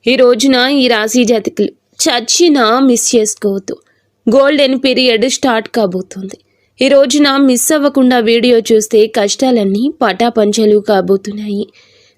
ఈ రోజున ఈ రాశి జాతకులు చచ్చినా మిస్ చేసుకోవద్దు. గోల్డెన్ పీరియడ్ స్టార్ట్ కాబోతుంది. ఈ రోజున మిస్ అవ్వకుండా వీడియో చూస్తే కష్టాలన్నీ పటాపంచలు కాబోతున్నాయి.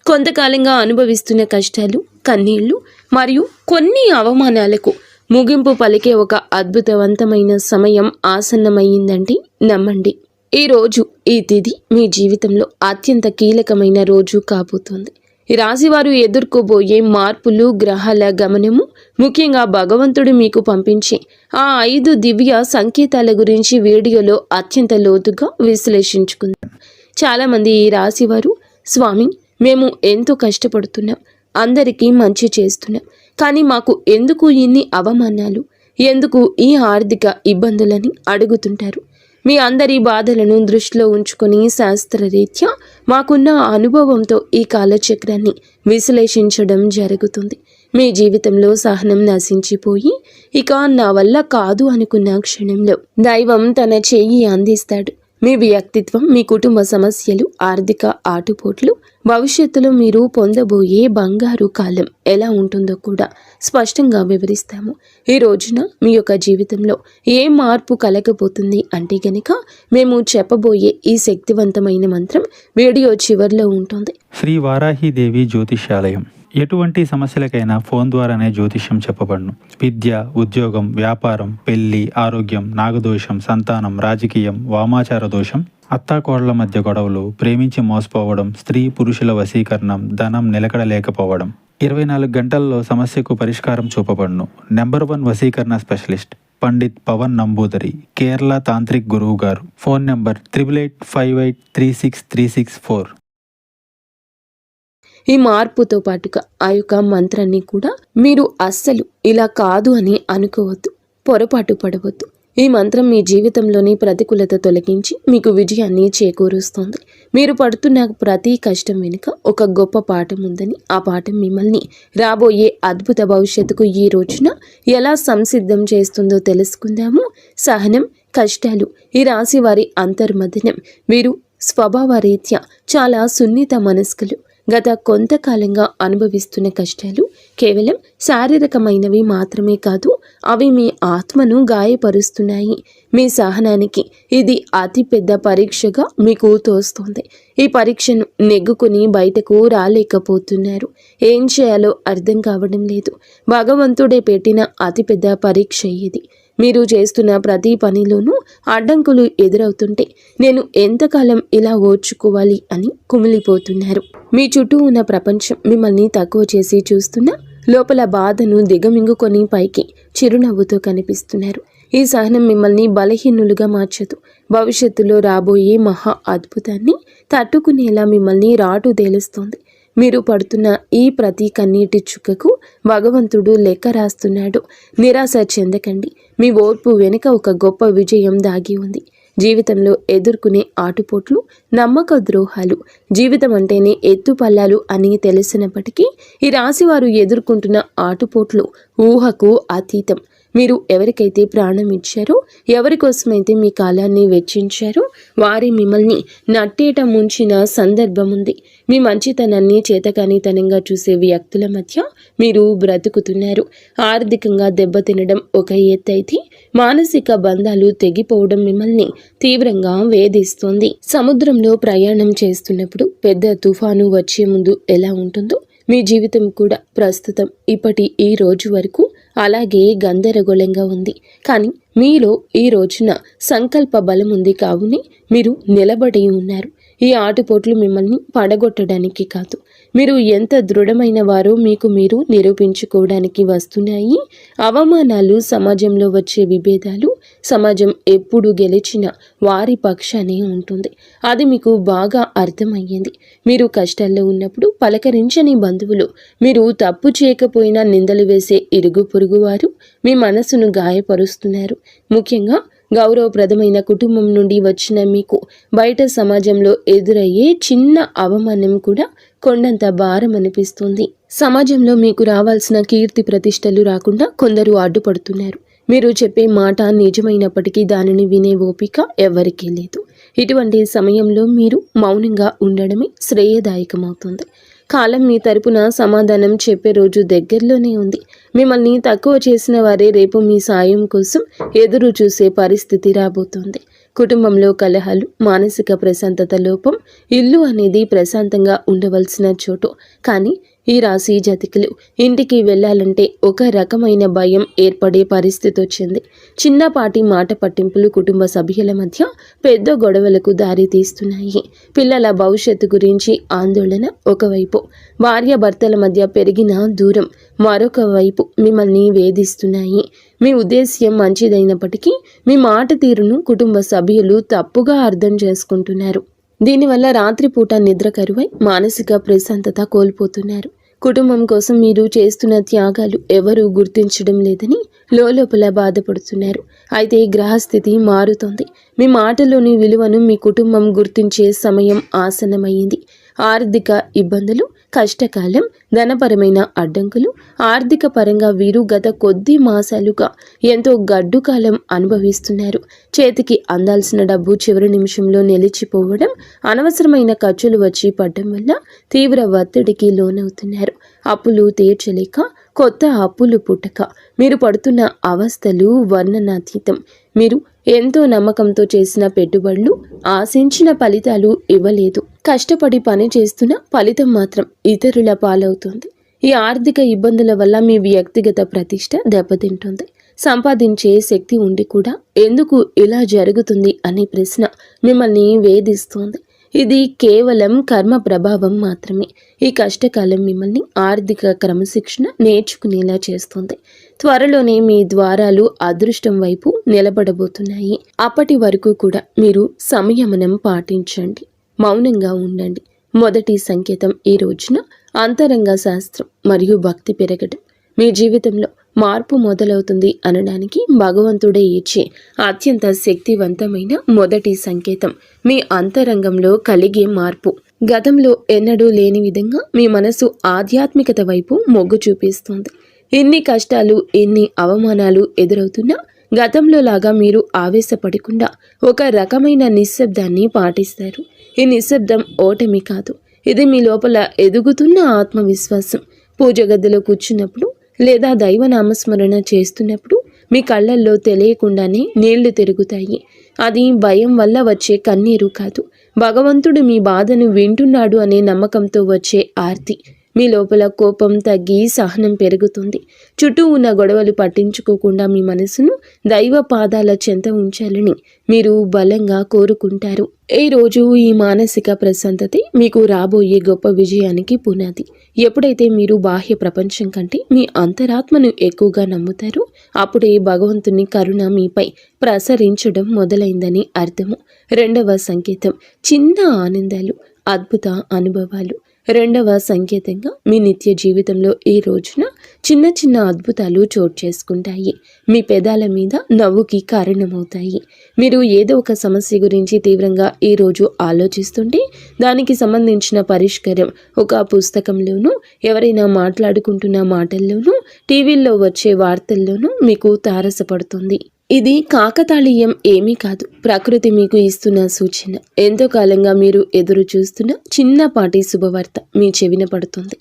కొంతకాలంగా అనుభవిస్తున్న కష్టాలు, కన్నీళ్లు మరియు కొన్ని అవమానాలకు ముగింపు పలికే ఒక అద్భుతవంతమైన సమయం ఆసన్నమయ్యిందంటే నమ్మండి. ఈ రోజు, ఈ తిథి మీ జీవితంలో అత్యంత కీలకమైన రోజు కాబోతోంది. ఈ రాశివారు ఎదుర్కోబోయే మార్పులు, గ్రహాల గమనము, ముఖ్యంగా భగవంతుడు మీకు పంపించే ఆ 5 దివ్య సంకేతాల గురించి వీడియోలో అత్యంత లోతుగా విశ్లేషించుకుందాం. చాలామంది ఈ రాశివారు, స్వామి, మేము ఎంతో కష్టపడుతున్నాం, అందరికీ మంచి చేస్తున్నాం, కానీ మాకు ఎందుకు ఇన్ని అవమానాలు, ఎందుకు ఈ ఆర్థిక ఇబ్బందులని అడుగుతుంటారు. మీ అందరి బాధలను దృష్టిలో ఉంచుకొని శాస్త్రరీత్యా మాకున్న అనుభవంతో ఈ కాలచక్రాన్ని విశ్లేషించడం జరుగుతుంది. మీ జీవితంలో సహనం నశించిపోయి ఇక నా వల్ల కాదు అనుకున్న క్షణంలో దైవం తన చెయ్యి అందిస్తాడు. మీ వ్యక్తిత్వం, మీ కుటుంబ సమస్యలు, ఆర్థిక ఆటుపోట్లు, భవిష్యత్తులో మీరు పొందబోయే బంగారు కాలం ఎలా ఉంటుందో కూడా స్పష్టంగా వివరిస్తాము. ఈ రోజున మీ యొక్క జీవితంలో ఏ మార్పు కలగబోతుంది అంటే గనక మేము చెప్పబోయే ఈ శక్తివంతమైన మంత్రం వీడియో చివరిలో ఉంటుంది. శ్రీ వారాహిదేవి జ్యోతిష్యాలయం. ఎటువంటి సమస్యలకైనా ఫోన్ ద్వారానే జ్యోతిష్యం చెప్పబడును. విద్య, ఉద్యోగం, వ్యాపారం, పెళ్లి, ఆరోగ్యం, నాగదోషం, సంతానం, రాజకీయం, వామాచార దోషం, అత్తాకోడళ్ల మధ్య గొడవలు, ప్రేమించి మోసపోవడం, స్త్రీ పురుషుల వశీకరణం, ధనం నిలకడలేకపోవడం, 24 గంటల్లో సమస్యకు పరిష్కారం చూపబడును. నెంబర్ 1 వశీకరణ స్పెషలిస్ట్ పండిత్ పవన్ నంబూదరి, కేరళ తాంత్రిక్ గురువు గారు. Phone number 8858363664. ఈ మార్పుతో పాటుగా ఆ యొక్క మంత్రాన్ని కూడా మీరు అస్సలు ఇలా కాదు అని అనుకోవద్దు, పొరపాటు పడవద్దు. ఈ మంత్రం మీ జీవితంలోని ప్రతికూలత తొలగించి మీకు విజయాన్ని చేకూరుస్తుంది. మీరు పడుతున్న ప్రతి కష్టం వెనుక ఒక గొప్ప పాఠం ఉందని, ఆ పాఠం మిమ్మల్ని రాబోయే అద్భుత భవిష్యత్తుకు ఈ రోజున ఎలా సంసిద్ధం చేస్తుందో తెలుసుకుందాము. సహనం, కష్టాలు, ఈ రాశి వారి అంతర్మథనం. వీరు స్వభావరీత్యా చాలా సున్నిత మనస్కులు. గత కొంతకాలంగా అనుభవిస్తున్న కష్టాలు కేవలం శారీరకమైనవి మాత్రమే కాదు, అవి మీ ఆత్మను గాయపరుస్తున్నాయి. మీ సహనానికి ఇది అతిపెద్ద పరీక్షగా మీకు తోస్తుంది. ఈ పరీక్షను నెగ్గుకుని బయటకు రాలేకపోతున్నారు. ఏం చేయాలో అర్థం కావడం లేదు. భగవంతుడే పెట్టిన అతిపెద్ద పరీక్ష ఇది. మీరు చేస్తున్న ప్రతి పనిలోనూ అడ్డంకులు ఎదురవుతుంటే నేను ఎంతకాలం ఇలా ఓర్చుకోవాలి అని కుమిలిపోతున్నారు. మీ చుట్టూ ఉన్న ప్రపంచం మిమ్మల్ని తక్కువ చేసి చూస్తున్నా లోపల బాధను దిగమింగుకొని పైకి చిరునవ్వుతో కనిపిస్తున్నారు. ఈ సహనం మిమ్మల్ని బలహీనులుగా మార్చదు. భవిష్యత్తులో రాబోయే మహా అద్భుతాన్ని తట్టుకునేలా మిమ్మల్ని రాటు తేలుస్తోంది. మీరు పడుతున్న ఈ ప్రతి కన్నీటి చుక్కకు భగవంతుడు లెక్క రాస్తున్నాడు. నిరాశ చెందకండి. మీ ఓర్పు వెనుక ఒక గొప్ప విజయం దాగి ఉంది. జీవితంలో ఎదుర్కొనే ఆటుపోట్లు, నమ్మక ద్రోహాలు, జీవితం అంటేనే ఎత్తుపల్లాలు అని తెలిసినప్పటికీ ఈ రాశివారు ఎదుర్కొంటున్న ఆటుపోట్లు ఊహకు అతీతం. మీరు ఎవరికైతే ప్రాణం ఇచ్చారో, ఎవరి కోసమైతే మీ కాలాన్ని వెచ్చించారో వారి మిమ్మల్ని నట్టేట ముంచిన సందర్భం ఉంది. మీ మంచితనాన్ని చేతకానితనంగా చూసే వ్యక్తుల మధ్య మీరు బ్రతుకుతున్నారు. ఆర్థికంగా దెబ్బతినడం ఒక ఎత్తైతే మానసిక బంధాలు తెగిపోవడం మిమ్మల్ని తీవ్రంగా వేధిస్తుంది. సముద్రంలో ప్రయాణం చేస్తున్నప్పుడు పెద్ద తుఫాను వచ్చే ముందు ఎలా ఉంటుందో మీ జీవితం కూడా ప్రస్తుతం ఇప్పటి ఈ రోజు వరకు అలాగే గందరగోళంగా ఉంది. కానీ మీలో ఈ రోజున సంకల్ప బలం ఉంది. కావునే మీరు నిలబడి ఉన్నారు. ఈ ఆటుపోట్లు మిమ్మల్ని పడగొట్టడానికి కాదు, మీరు ఎంత దృఢమైన వారో మీకు మీరు నిరూపించుకోవడానికి వస్తున్నాయి. అవమానాలు, సమాజంలో వచ్చే విభేదాలు, సమాజం ఎప్పుడు గెలిచిన వారి పక్షానే ఉంటుంది. అది మీకు బాగా అర్థమయ్యింది. మీరు కష్టాల్లో ఉన్నప్పుడు పలకరించని బంధువులు, మీరు తప్పు చేయకపోయినా నిందలు వేసే ఇరుగు పొరుగు వారు మీ మనసును గాయపరుస్తున్నారు. ముఖ్యంగా గౌరవప్రదమైన కుటుంబం నుండి వచ్చిన మీకు బయట సమాజంలో ఎదురయ్యే చిన్న అవమానం కూడా కొండంత భారం అనిపిస్తుంది. సమాజంలో మీకు రావాల్సిన కీర్తి ప్రతిష్టలు రాకుండా కొందరు అడ్డుపడుతున్నారు. మీరు చెప్పే మాట నిజమైనప్పటికీ దానిని వినే ఓపిక ఎవరికీ లేదు. ఇటువంటి సమయంలో మీరు మౌనంగా ఉండడమే శ్రేయదాయకమవుతుంది. కాలం మీ తరపున సమాధానం చెప్పే రోజు దగ్గరలోనే ఉంది. మిమ్మల్ని తక్కువ చేసిన వారే రేపు మీ సాయం కోసం ఎదురు చూసే పరిస్థితి రాబోతోంది. కుటుంబంలో కలహాలు, మానసిక ప్రశాంతత లోపం. ఇల్లు అనేది ప్రశాంతంగా ఉండవలసిన చోటు. కానీ ఈ రాశి జాతకులు ఇంటికి వెళ్ళాలంటే ఒక రకమైన భయం ఏర్పడే పరిస్థితి వచ్చింది. చిన్నపాటి మాట పట్టింపులు కుటుంబ సభ్యుల మధ్య పెద్ద గొడవలకు దారి తీస్తున్నాయి. పిల్లల భవిష్యత్తు గురించి ఆందోళన ఒకవైపు, భార్యాభర్తల మధ్య పెరిగిన దూరం మరొక వైపు మిమ్మల్ని వేధిస్తున్నాయి. మీ ఉద్దేశ్యం మంచిదైనప్పటికీ మీ మాట తీరును కుటుంబ సభ్యులు తప్పుగా అర్థం చేసుకుంటున్నారు. దీనివల్ల రాత్రిపూట నిద్ర కరువై మానసిక ప్రశాంతత కోల్పోతున్నారు. కుటుంబం కోసం మీరు చేస్తున్న త్యాగాలు ఎవరూ గుర్తించడం లేదని లోపల బాధపడుతున్నారు. అయితే గ్రహస్థితి మారుతోంది. మీ మాటలోని విలువను మీ కుటుంబం గుర్తించే సమయం ఆసన్నమైంది. ఆర్థిక ఇబ్బందులు, కష్టకాలం, ధనపరమైన అడ్డంకులు. ఆర్థిక పరంగా వీరు గత కొద్ది మాసాలుగా ఎంతో గడ్డు కాలం అనుభవిస్తున్నారు. చేతికి అందాల్సిన డబ్బు చివరి నిమిషంలో నిలిచిపోవడం, అనవసరమైన ఖర్చులు వచ్చి పడడం వల్ల తీవ్ర ఒత్తిడికి లోనవుతున్నారు. అప్పులు తీర్చలేక కొత్త అప్పులు పుట్టక మీరు పడుతున్న అవస్థలు వర్ణనాతీతం. మీరు ఎంతో నమ్మకంతో చేసిన పెట్టుబడులు ఆశించిన ఫలితాలు ఇవ్వలేదు. కష్టపడి పని చేస్తున్న ఫలితం మాత్రం ఇతరుల పాలవుతుంది. ఈ ఆర్థిక ఇబ్బందుల వల్ల మీ వ్యక్తిగత ప్రతిష్ట దెబ్బతింటుంది. సంపాదించే శక్తి ఉండి కూడా ఎందుకు ఇలా జరుగుతుంది అనే ప్రశ్న మిమ్మల్ని వేధిస్తోంది. ఇది కేవలం కర్మ ప్రభావం మాత్రమే. ఈ కష్టకాలం మిమ్మల్ని ఆర్థిక క్రమశిక్షణ నేర్చుకునేలా చేస్తుంది. త్వరలోనే మీ ద్వారాలు అదృష్టం వైపు నిలబడబోతున్నాయి. అప్పటి వరకు కూడా మీరు సంయమనం పాటించండి, మౌనంగా ఉండండి. మొదటి సంకేతం ఈ రోజున అంతరంగ శాస్త్రం మరియు భక్తి పెరగడం. మీ జీవితంలో మార్పు మొదలవుతుంది అనడానికి భగవంతుడే ఇచ్చే అత్యంత శక్తివంతమైన మొదటి సంకేతం మీ అంతరంగంలో కలిగే మార్పు. గతంలో ఎన్నడూ లేని విధంగా మీ మనసు ఆధ్యాత్మికత వైపు మొగ్గు చూపిస్తోంది. ఎన్ని కష్టాలు, ఎన్ని అవమానాలు ఎదురవుతున్నా గతంలో లాగా మీరు ఆవేశపడకుండా ఒక రకమైన నిశ్శబ్దాన్ని పాటిస్తారు. ఈ నిశ్శబ్దం ఓటమి కాదు, ఇది మీ లోపల ఎదుగుతున్న ఆత్మవిశ్వాసం. పూజ గదిలో కూర్చున్నప్పుడు లేదా దైవ నామస్మరణ చేస్తున్నప్పుడు మీ కళ్ళల్లో తెలియకుండానే నీళ్లు తిరుగుతాయి. అది భయం వల్ల వచ్చే కన్నీరు కాదు, భగవంతుడు మీ బాధను వింటున్నాడు అనే నమ్మకంతో వచ్చే ఆర్తి. మీ లోపల కోపం తగ్గి సహనం పెరుగుతుంది. చుట్టూ ఉన్న గొడవలు పట్టించుకోకుండా మీ మనసును దైవ పాదాల చెంత ఉంచాలని మీరు బలంగా కోరుకుంటారు. ఈ రోజు ఈ మానసిక ప్రశాంతతే మీకు రాబోయే గొప్ప విజయానికి పునాది. ఎప్పుడైతే మీరు బాహ్య ప్రపంచం కంటే మీ అంతరాత్మను ఎక్కువగా నమ్ముతారో అప్పుడే భగవంతుని కరుణ మీపై ప్రసరించడం మొదలైందని అర్థము. రెండవ సంకేతం చిన్న ఆనందాలు, అద్భుత అనుభవాలు. రెండవ సంకేతంగా మీ నిత్య జీవితంలో ఈ రోజున చిన్న చిన్న అద్భుతాలు చోటు చేసుకుంటాయి. మీ పెదాల మీద నవ్వుకి కారణమవుతాయి. మీరు ఏదో ఒక సమస్య గురించి తీవ్రంగా ఈరోజు ఆలోచిస్తుంటే దానికి సంబంధించిన పరిష్కారం ఒక పుస్తకంలోనూ, ఎవరైనా మాట్లాడుకుంటున్న మాటల్లోనూ, టీవీల్లో వచ్చే వార్తల్లోనూ మీకు తారసపడుతుంది. ఇది కాకతాళీయం ఏమీ కాదు, ప్రకృతి మీకు ఇస్తున్న సూచన. ఎంతో కాలంగా మీరు ఎదురు చూస్తున్న చిన్నపాటి శుభవార్త మీ చెవిన పడుతుంది.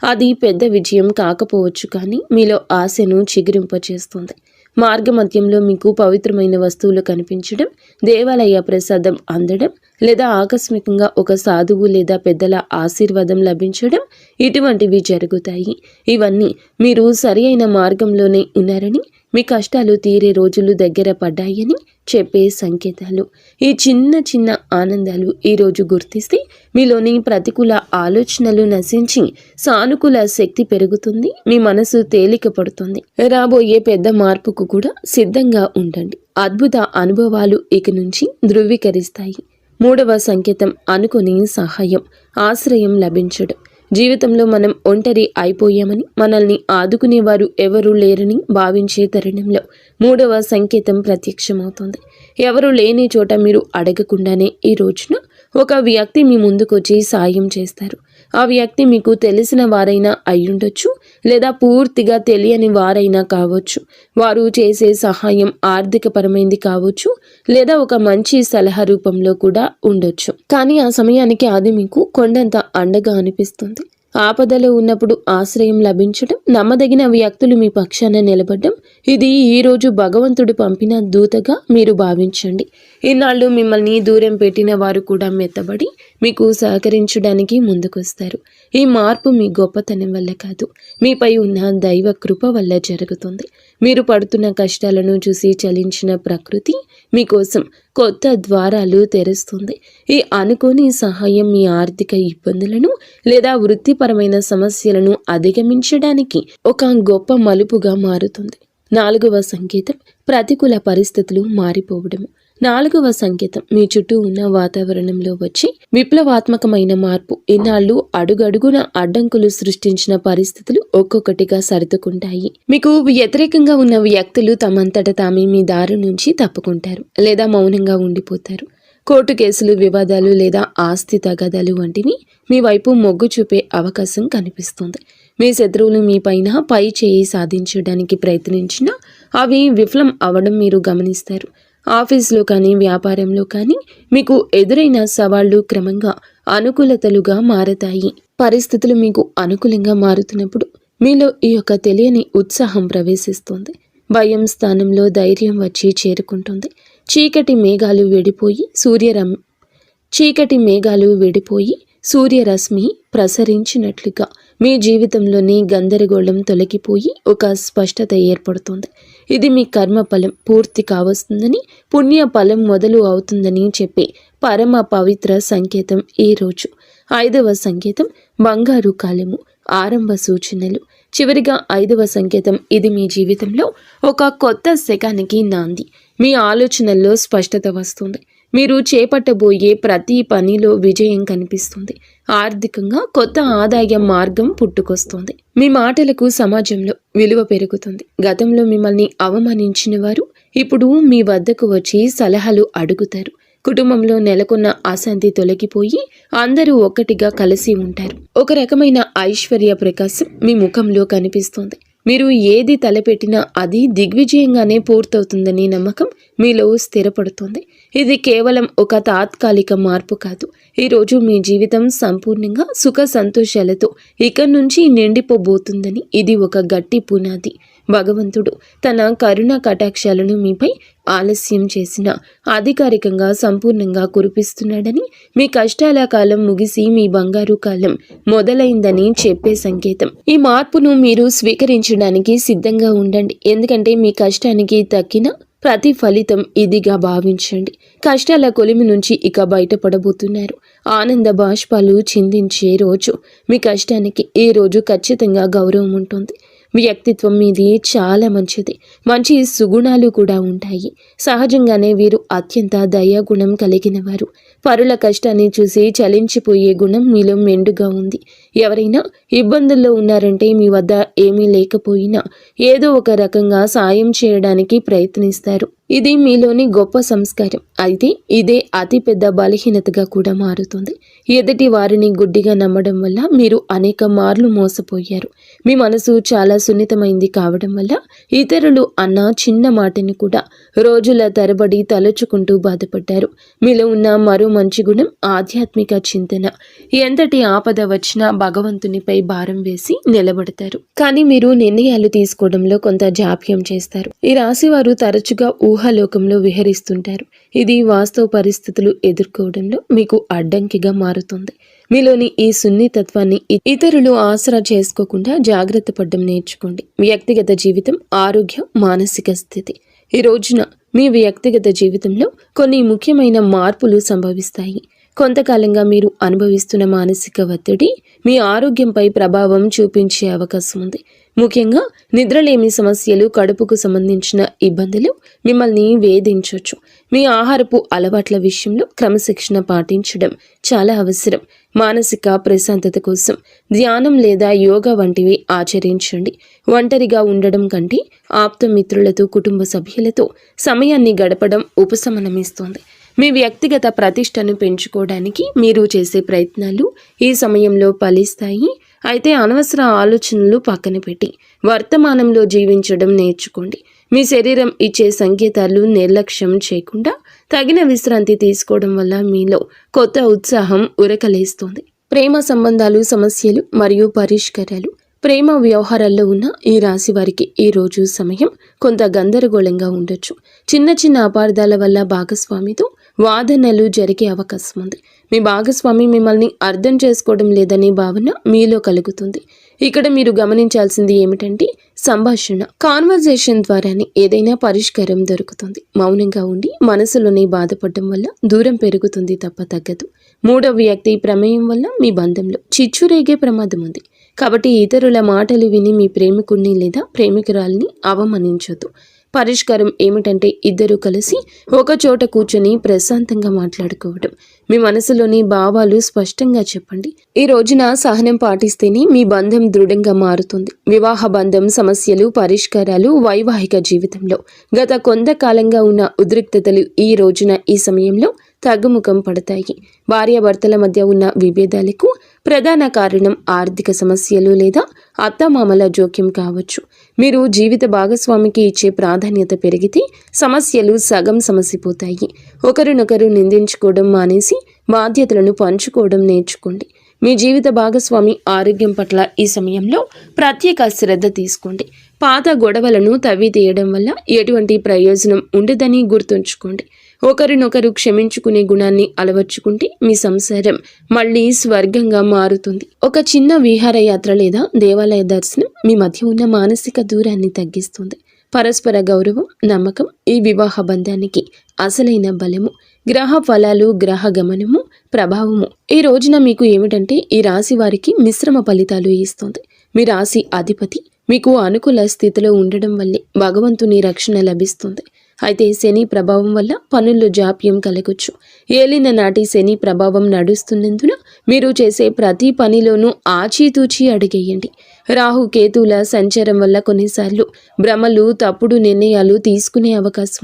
అది పెద్ద విజయం కాకపోవచ్చు, కానీ మీలో ఆశను చిగురింపచేస్తుంది. మార్గమధ్యంలో మీకు పవిత్రమైన వస్తువులు కనిపించడం, దేవాలయ ప్రసాదం అందడం, లేదా ఆకస్మికంగా ఒక సాధువు లేదా పెద్దల ఆశీర్వాదం లభించడం, ఇటువంటివి జరుగుతాయి. ఇవన్నీ మీరు సరి అయిన మార్గంలోనే ఉన్నారని, మీ కష్టాలు తీరే రోజులు దగ్గర పడ్డాయని చెప్పే సంకేతాలు. ఈ చిన్న చిన్న ఆనందాలు ఈరోజు గుర్తిస్తే మీలోని ప్రతికూల ఆలోచనలు నశించి సానుకూల శక్తి పెరుగుతుంది. మీ మనసు తేలిక పడుతుంది. రాబోయే పెద్ద మార్పుకు కూడా సిద్ధంగా ఉండండి. అద్భుత అనుభవాలు ఇక నుంచి ధృవీకరిస్తాయి. మూడవ సంకేతం అనుకుని సహాయం, ఆశ్రయం లభించడం. జీవితంలో మనం ఒంటరి అయిపోయామని, మనల్ని ఆదుకునేవారు ఎవరూ లేరని భావించే తరుణంలో మూడవ సంకేతం ప్రత్యక్షమవుతుంది. ఎవరు లేని చోట మీరు అడగకుండానే ఈ రోజున ఒక వ్యక్తి మీ ముందుకొచ్చి సాయం చేస్తారు. ఆ వ్యక్తి మీకు తెలిసిన వారైనా అయ్యుండొచ్చు, లేదా పూర్తిగా తెలియని వారైనా కావచ్చు. వారు చేసే సహాయం ఆర్థికపరమైంది కావచ్చు, లేదా ఒక మంచి సలహా రూపంలో కూడా ఉండొచ్చు. కానీ ఆ సమయానికి అది మీకు కొండంత అండగా అనిపిస్తుంది. ఆపదలో ఉన్నప్పుడు ఆశ్రయం లభించడం, నమ్మదగిన వ్యక్తులు మీ పక్షాన నిలబడడం, ఇది ఈరోజు భగవంతుడు పంపిన దూతగా మీరు భావించండి. ఇన్నాళ్ళు మిమ్మల్ని దూరం పెట్టిన వారు కూడా మెత్తబడి మీకు సహకరించడానికి ముందుకొస్తారు. ఈ మార్పు మీ గొప్పతనం వల్ల కాదు, మీపై ఉన్న దైవ కృప వల్ల జరుగుతుంది. మీరు పడుతున్న కష్టాలను చూసి చలించిన ప్రకృతి మీకోసం కొత్త ద్వారాలు తెరుస్తుంది. ఈ అనుకోని సహాయం మీ ఆర్థిక ఇబ్బందులను లేదా వృత్తిపరమైన సమస్యలను అధిగమించడానికి ఒక గొప్ప మలుపుగా మారుతుంది. 4వ సంకేతం ప్రతికూల పరిస్థితులు మారిపోవడము. 4వ సంకేతం మీ చుట్టూ ఉన్న వాతావరణంలో వచ్చి విప్లవాత్మకమైన మార్పు. ఇన్నాళ్ళు అడుగడుగున అడ్డంకులు సృష్టించిన పరిస్థితులు ఒక్కొక్కటిగా సర్దుకుంటాయి. మీకు వ్యతిరేకంగా ఉన్న వ్యక్తులు తమంతట తామే మీ దారి నుంచి తప్పుకుంటారు లేదా మౌనంగా ఉండిపోతారు. కోర్టు కేసులు, వివాదాలు లేదా ఆస్తి తగాదాలు వంటివి మీ వైపు మొగ్గు చూపే అవకాశం కనిపిస్తుంది. మీ శత్రువులు మీ పైన పై చేయి సాధించడానికి ప్రయత్నించినా అవి విఫలం అవడం మీరు గమనిస్తారు. ఆఫీస్లో కానీ వ్యాపారంలో కానీ మీకు ఎదురైన సవాళ్లు క్రమంగా అనుకూలతలుగా మారతాయి. పరిస్థితులు మీకు అనుకూలంగా మారుతున్నప్పుడు మీలో ఈ యొక్క తెలియని ఉత్సాహం ప్రవేశిస్తుంది. భయం స్థానంలో ధైర్యం వచ్చి చేరుకుంటుంది. చీకటి మేఘాలు విడిపోయి సూర్యరశ్మి ప్రసరించినట్లుగా మీ జీవితంలోని గందరగోళం తొలగిపోయి ఒక స్పష్టత ఏర్పడుతుంది. ఇది మీ కర్మ ఫలం పూర్తి కావస్తుందని, పుణ్య ఫలం మొదలు అవుతుందని చెప్పే పరమ పవిత్ర సంకేతం ఈరోజు. 5వ సంకేతం బంగారు కాలము, ఆరంభ సూచనలు. చివరిగా 5వ సంకేతం, ఇది మీ జీవితంలో ఒక కొత్త శకానికి నాంది. మీ ఆలోచనల్లో స్పష్టత వస్తుంది. మీరు చేపట్టబోయే ప్రతి పనిలో విజయం కనిపిస్తుంది. ఆర్థికంగా కొత్త ఆదాయ మార్గం పుట్టుకొస్తుంది. మీ మాటలకు సమాజంలో విలువ పెరుగుతుంది. గతంలో మిమ్మల్ని అవమానించిన వారు ఇప్పుడు మీ వద్దకు వచ్చి సలహాలు అడుగుతారు. కుటుంబంలో నెలకొన్న అశాంతి తొలగిపోయి అందరూ ఒక్కటిగా కలిసి ఉంటారు. ఒక రకమైన ఐశ్వర్య ప్రకాశం మీ ముఖంలో కనిపిస్తుంది. మీరు ఏది తలపెట్టినా అది దిగ్విజయంగానే పూర్తవుతుందని నమ్మకం మీలో స్థిరపడుతుంది. ఇది కేవలం ఒక తాత్కాలిక మార్పు కాదు. ఈరోజు మీ జీవితం సంపూర్ణంగా సుఖ సంతోషాలతో ఇక్కడి నుంచి నిండిపోబోతుందని ఇది ఒక గట్టి పునాది. భగవంతుడు తన కరుణ కటాక్షాలను మీపై ఆలస్యం చేసిన అధికారికంగా సంపూర్ణంగా కురిపిస్తున్నాడని, మీ కష్టాల కాలం ముగిసి మీ బంగారు కాలం మొదలైందని చెప్పే సంకేతం. ఈ మార్పును మీరు స్వీకరించడానికి సిద్ధంగా ఉండండి. ఎందుకంటే మీ కష్టానికి తక్కిన ప్రతి ఫలితం ఇదిగా భావించండి. కష్టాల కొలిమి నుంచి ఇక బయటపడబోతున్నారు. ఆనంద బాష్పాలు చిందించే రోజు. మీ కష్టానికి ఈ రోజు ఖచ్చితంగా గౌరవం ఉంటుంది. వ్యక్తిత్వం మీది చాలా మంచిది. మంచి సుగుణాలు కూడా ఉంటాయి. సహజంగానే వీరు అత్యంత దయాగుణం కలిగిన వారు. పరుల కష్టాన్ని చూసి చలించిపోయే గుణం మీలో మెండుగా ఉంది. ఎవరైనా ఇబ్బందుల్లో ఉన్నారంటే మీ వద్ద ఏమీ లేకపోయినా ఏదో ఒక రకంగా సాయం చేయడానికి ప్రయత్నిస్తారు. ఇది మీలోని గొప్ప సంస్కారం. అయితే ఇదే అతిపెద్ద బలహీనతగా కూడా మారుతుంది. ఎదుటి వారిని గుడ్డిగా నమ్మడం వల్ల మీరు అనేక మార్లు మోసపోయారు. మీ మనసు చాలా సున్నితమైంది కావడం వల్ల ఇతరులు అన్న చిన్న మాటని కూడా రోజుల తరబడి తలుచుకుంటూ బాధపడ్డారు. మీలో ఉన్న మరో మంచి గుణం ఆధ్యాత్మిక చింతన. ఎంతటి ఆపద వచ్చినా భగవంతునిపై భారం వేసి నిలబడతారు. కానీ మీరు నిర్ణయాలు తీసుకోవడంలో కొంత జాప్యం చేస్తారు. ఈ రాశి వారు తరచుగా ఊహాలోకంలో విహరిస్తుంటారు. ఇది వాస్తవ పరిస్థితులు ఎదుర్కోవడంలో మీకు అడ్డంకిగా మారుతుంది. మీలోని ఈ సున్నితత్వాన్ని ఇతరులు ఆసరా చేసుకోకుండా జాగ్రత్త పడడం నేర్చుకోండి. వ్యక్తిగత జీవితం, ఆరోగ్యం, మానసిక స్థితి. ఈ రోజున మీ వ్యక్తిగత జీవితంలో కొన్ని ముఖ్యమైన మార్పులు సంభవిస్తాయి. కొంతకాలంగా మీరు అనుభవిస్తున్న మానసిక ఒత్తిడి మీ ఆరోగ్యంపై ప్రభావం చూపించే అవకాశం ఉంది. ముఖ్యంగా నిద్రలేమి సమస్యలు, కడుపుకు సంబంధించిన ఇబ్బందులు మిమ్మల్ని వేధించవచ్చు. మీ ఆహారపు అలవాట్ల విషయంలో క్రమశిక్షణ పాటించడం చాలా అవసరం. మానసిక ప్రశాంతత కోసం ధ్యానం లేదా యోగా వంటివి ఆచరించండి. ఒంటరిగా ఉండడం కంటే ఆప్తమిత్రులతో, కుటుంబ సభ్యులతో సమయాన్ని గడపడం ఉపశమనమిస్తుంది. మీ వ్యక్తిగత ప్రతిష్టను పెంచుకోవడానికి మీరు చేసే ప్రయత్నాలు ఈ సమయంలో ఫలిస్తాయి. అయితే అనవసర ఆలోచనలు పక్కన పెట్టి వర్తమానంలో జీవించడం నేర్చుకోండి. మీ శరీరం ఇచ్చే సంకేతాలు నిర్లక్ష్యం చేయకుండా తగిన విశ్రాంతి తీసుకోవడం వల్ల మీలో కొత్త ఉత్సాహం ఉరకలేస్తుంది. ప్రేమ సంబంధాలు, సమస్యలు మరియు పరిష్కారాలు. ప్రేమ వ్యవహారాల్లో ఉన్న ఈ రాశి వారికి ఈ రోజు సమయం కొంత గందరగోళంగా ఉండొచ్చు. చిన్న చిన్న అపార్థాల వల్ల భాగస్వామితో వాదనలు జరిగే అవకాశం ఉంది. మీ భాగస్వామి మిమ్మల్ని అర్థం చేసుకోవడం లేదనే భావన మీలో కలుగుతుంది. ఇక్కడ మీరు గమనించాల్సింది ఏమిటంటే సంభాషణ, కాన్వర్జేషన్ ద్వారానే ఏదైనా పరిష్కారం దొరుకుతుంది. మౌనంగా ఉండి మనసులోనే బాధపడడం వల్ల దూరం పెరుగుతుంది తప్ప తగ్గదు. మూడవ వ్యక్తి ప్రమేయం వల్ల మీ బంధంలో చిచ్చు రేగే ప్రమాదం ఉంది. కాబట్టి ఇతరుల మాటలు విని మీ ప్రేమికుడిని లేదా ప్రేమికురాలిని అవమానించొద్దు. పరిష్కారం ఏమిటంటే ఇద్దరూ కలిసి ఒక చోట కూర్చొని ప్రశాంతంగా మాట్లాడుకోవడం. మీ మనసులోని భావాలు స్పష్టంగా చెప్పండి. ఈ రోజున సహనం పాటిస్తేనే మీ బంధం దృఢంగా మారుతుంది. వివాహ బంధం, సమస్యలు, పరిష్కారాలు, వైవాహిక జీవితంలో గత కొంతకాలంగా ఉన్న ఉద్రిక్తతలు ఈ రోజున ఈ సమయంలో తగ్గుముఖం పడతాయి. భార్యాభర్తల మధ్య ఉన్న విభేదాలకు ప్రధాన కారణం ఆర్థిక సమస్యలు లేదా అత్తమామల జోక్యం కావచ్చు. మీరు జీవిత భాగస్వామికి ఇచ్చే ప్రాధాన్యత పెరిగితే సమస్యలు సగం సమసిపోతాయి. ఒకరినొకరు నిందించుకోవడం మానేసి బాధ్యతలను పంచుకోవడం నేర్చుకోండి. మీ జీవిత భాగస్వామి ఆరోగ్యం పట్ల ఈ సమయంలో ప్రత్యేక శ్రద్ధ తీసుకోండి. పాత గొడవలను తవ్వి తీయడం వల్ల ఎటువంటి ప్రయోజనం ఉండదని గుర్తుంచుకోండి. ఒకరినొకరు క్షమించుకునే గుణాన్ని అలవర్చుకుంటే మీ సంసారం మళ్ళీ స్వర్గంగా మారుతుంది. ఒక చిన్న విహారయాత్ర లేదా దేవాలయ దర్శనం మీ మధ్య ఉన్న మానసిక దూరాన్ని తగ్గిస్తుంది. పరస్పర గౌరవం, నమ్మకం ఈ వివాహ బంధానికి అసలైన బలము. గ్రహ ఫలాలు, గ్రహ గమనము, ప్రభావము ఈ రోజున మీకు ఏమిటంటే ఈ రాశి వారికి మిశ్రమ ఫలితాలు ఇస్తుంది. మీ రాశి అధిపతి మీకు అనుకూల స్థితిలో ఉండడం వల్లే భగవంతుని రక్షణ లభిస్తుంది. అయితే శని ప్రభావం వల్ల పనుల్లో జాప్యం కలగొచ్చు. ఏలిన నాటి శని ప్రభావం నడుస్తున్నందున మీరు చేసే ప్రతి పనిలోనూ ఆచితూచి అడిగేయండి. రాహు కేతువుల సంచారం వల్ల కొన్నిసార్లు భ్రమలు, తప్పుడు నిర్ణయాలు తీసుకునే అవకాశం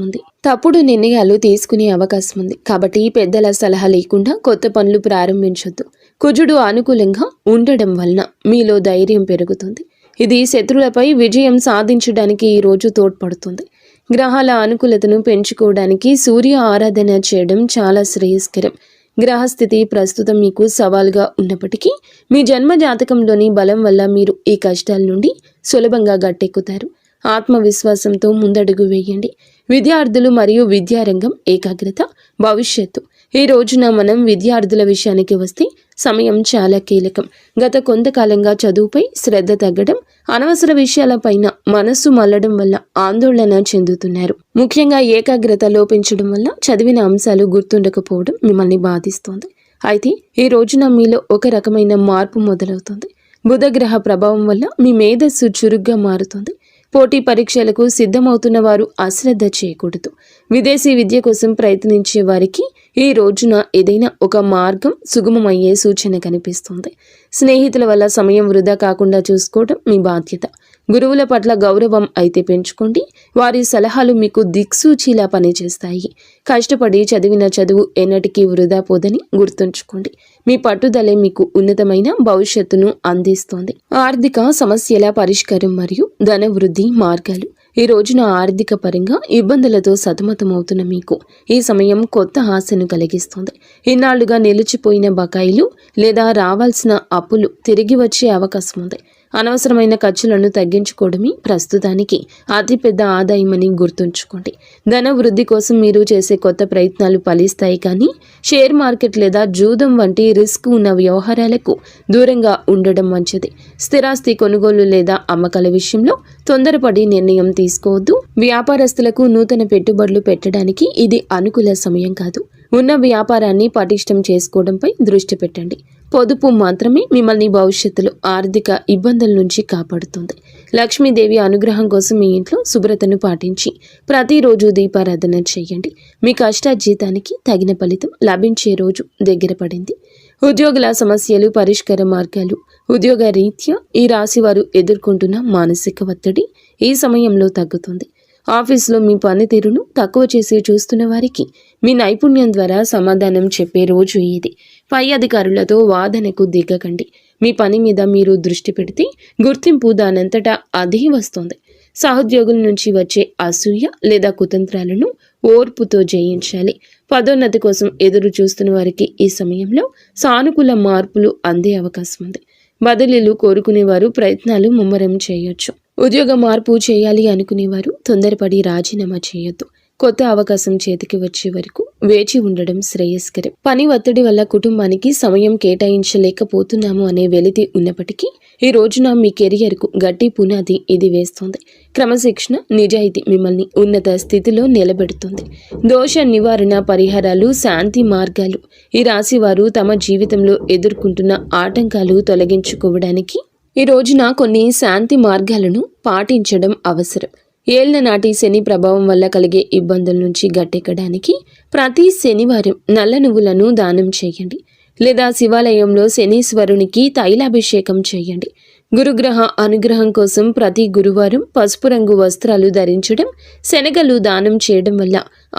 ఉంది. కాబట్టి పెద్దల సలహా లేకుండా కొత్త పనులు ప్రారంభించొద్దు. కుజుడు అనుకూలంగా ఉండడం వలన మీలో ధైర్యం పెరుగుతుంది. ఇది శత్రువులపై విజయం సాధించడానికి ఈ రోజు తోడ్పడుతుంది. గ్రహాల అనుకూలతను పెంచుకోవడానికి సూర్య ఆరాధన చేయడం చాలా శ్రేయస్కరం. గ్రహస్థితి ప్రస్తుతం మీకు సవాల్గా ఉన్నప్పటికీ మీ జన్మ జాతకంలోని బలం వల్ల మీరు ఈ కష్టాల నుండి సులభంగా గట్టెక్కుతారు. ఆత్మవిశ్వాసంతో ముందడుగు వేయండి. విద్యార్థులు మరియు విద్యారంగం, ఏకాగ్రత, భవిష్యత్తు ఈ రోజున మనం విద్యార్థుల విషయానికి వస్తే సమయం చాలా కీలకం. గత కొంతకాలంగా చదువుపై శ్రద్ధ తగ్గడం, అనవసర విషయాలపైన మనస్సు మళ్లడం వల్ల ఆందోళన చెందుతున్నారు. ముఖ్యంగా ఏకాగ్రత లోపించడం వల్ల చదివిన అంశాలు గుర్తుండకపోవడం మిమ్మల్ని బాధిస్తోంది. అయితే ఈ రోజున మీలో ఒక రకమైన మార్పు మొదలవుతుంది. బుధగ్రహ ప్రభావం వల్ల మీ మేధస్సు చురుగ్గా మారుతుంది. పోటీ పరీక్షలకు సిద్ధమవుతున్న వారు అశ్రద్ధ చేయకూడదు. విదేశీ విద్య కోసం ప్రయత్నించే వారికి ఈ రోజున ఏదైనా ఒక మార్గం సుగమమయ్యే సూచన కనిపిస్తుంది. స్నేహితుల వల్ల సమయం వృధా కాకుండా చూసుకోవడం మీ బాధ్యత. గురువుల పట్ల గౌరవం అయితే పెంచుకోండి. వారి సలహాలు మీకు దిక్సూచిలా పనిచేస్తాయి. కష్టపడి చదివిన చదువు ఎన్నటికీ వృధా పోదని గుర్తుంచుకోండి. మీ పట్టుదలే మీకు ఉన్నతమైన భవిష్యత్తును అందిస్తోంది. ఆర్థిక సమస్యల పరిష్కారం మరియు ధన వృద్ధి మార్గాలు. ఈ రోజున ఆర్థిక పరంగా ఇబ్బందులతో సతమతమవుతున్న మీకు ఈ సమయం కొత్త ఆశను కలిగిస్తుంది. ఇన్నాళ్లుగా నిలిచిపోయిన బకాయిలు లేదా రావాల్సిన అప్పులు తిరిగి వచ్చే అవకాశం ఉంది. అనవసరమైన ఖర్చులను తగ్గించుకోవడమే ప్రస్తుతానికి అతిపెద్ద ఆదాయమని గుర్తుంచుకోండి. ధన వృద్ధి కోసం మీరు చేసే కొత్త ప్రయత్నాలు ఫలిస్తాయి, కానీ షేర్ మార్కెట్ లేదా జూదం వంటి రిస్క్ ఉన్న వ్యవహారాలకు దూరంగా ఉండడం మంచిది. స్థిరాస్తి కొనుగోలు లేదా అమ్మకాల విషయంలో తొందరపడి నిర్ణయం తీసుకోవద్దు. వ్యాపారస్తులకు నూతన పెట్టుబడులు పెట్టడానికి ఇది అనుకూల సమయం కాదు. ఉన్న వ్యాపారాన్ని పటిష్టం చేసుకోవడంపై దృష్టి పెట్టండి. పొదుపు మాత్రమే మిమ్మల్ని భవిష్యత్తులో ఆర్థిక ఇబ్బందుల నుంచి కాపాడుతుంది. లక్ష్మీదేవి అనుగ్రహం కోసం మీ ఇంట్లో శుభ్రతను పాటించి ప్రతిరోజు దీపారాధన చేయండి. మీ కష్టార్జితానికి తగిన ఫలితం లభించే రోజు దగ్గర పడింది. ఉద్యోగుల సమస్యలు, పరిష్కార మార్గాలు. ఉద్యోగ రీత్యా ఈ రాశి వారు ఎదుర్కొంటున్న మానసిక ఒత్తిడి ఈ సమయంలో తగ్గుతుంది. ఆఫీసులో మీ పనితీరును తక్కువ చేసి చూస్తున్న వారికి మీ నైపుణ్యం ద్వారా సమాధానం చెప్పే రోజు ఇది. పై అధికారులతో వాదనకు దిగకండి. మీ పని మీద మీరు దృష్టి పెడితే గుర్తింపు దానంతటా అదే వస్తుంది. సహోద్యోగుల నుంచి వచ్చే అసూయ లేదా కుతంత్రాలను ఓర్పుతో జయించాలి. పదోన్నతి కోసం ఎదురు చూస్తున్న వారికి ఈ సమయంలో సానుకూల మార్పులు అందే అవకాశం ఉంది. బదిలీలు కోరుకునేవారు ప్రయత్నాలు ముమ్మరం చేయొచ్చు. ఉద్యోగ మార్పు చేయాలి అనుకునేవారు తొందరపడి రాజీనామా చేయొద్దు. కొత్త అవకాశం చేతికి వచ్చే వరకు వేచి ఉండడం శ్రేయస్కరం. పని ఒత్తిడి వల్ల కుటుంబానికి సమయం కేటాయించలేకపోతున్నాము అనే వెలితి ఉన్నప్పటికీ ఈ రోజున మీ కెరియర్కు గట్టి పునాది ఇది వేస్తోంది. క్రమశిక్షణ, నిజాయితీ మిమ్మల్ని ఉన్నత స్థితిలో నిలబెడుతుంది. దోష నివారణ పరిహారాలు, శాంతి మార్గాలు. ఈ రాశి వారు తమ జీవితంలో ఎదుర్కొంటున్న ఆటంకాలు తొలగించుకోవడానికి ఈ రోజున కొన్ని శాంతి మార్గాలను పాటించడం అవసరం. ఏళ్ల నాటి శని ప్రభావం వల్ల కలిగే ఇబ్బందుల నుంచి గట్టెక్కడానికి ప్రతి శనివారం నల్ల నువ్వులను దానం చేయండి, లేదా శివాలయంలో శనీశ్వరునికి తైలాభిషేకం చేయండి. గురుగ్రహ అనుగ్రహం కోసం ప్రతి గురువారం పసుపు రంగు వస్త్రాలు ధరించడం, శనగలు దానం చేయడం వల్ల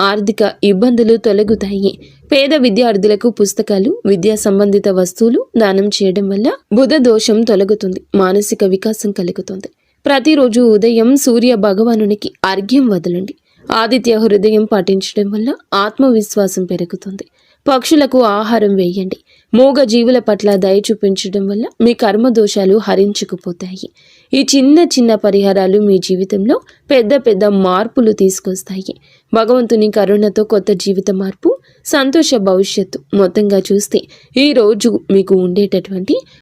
ఆర్థిక ఇబ్బందులు తొలగుతాయి. పేద విద్యార్థులకు పుస్తకాలు, విద్యా సంబంధిత వస్తువులు దానం చేయడం వల్ల బుధ దోషం తొలగుతుంది, మానసిక వికాసం కలుగుతుంది. ప్రతిరోజు ఉదయం సూర్య భగవానునికి అర్ఘ్యం వదలండి. ఆదిత్య హృదయం పాటించడం వల్ల ఆత్మవిశ్వాసం పెరుగుతుంది. పక్షులకు ఆహారం వేయండి. మూగ జీవుల పట్ల దయ చూపించడం వల్ల మీ కర్మ దోషాలు హరించుకుపోతాయి. ఈ చిన్న చిన్న పరిహారాలు మీ జీవితంలో పెద్ద పెద్ద మార్పులు తీసుకొస్తాయి. భగవంతుని కరుణతో కొత్త జీవిత మార్పు, సంతోష భవిష్యత్తు. మొత్తంగా చూస్తే ఈ రోజు మీకు ఉండేటటువంటి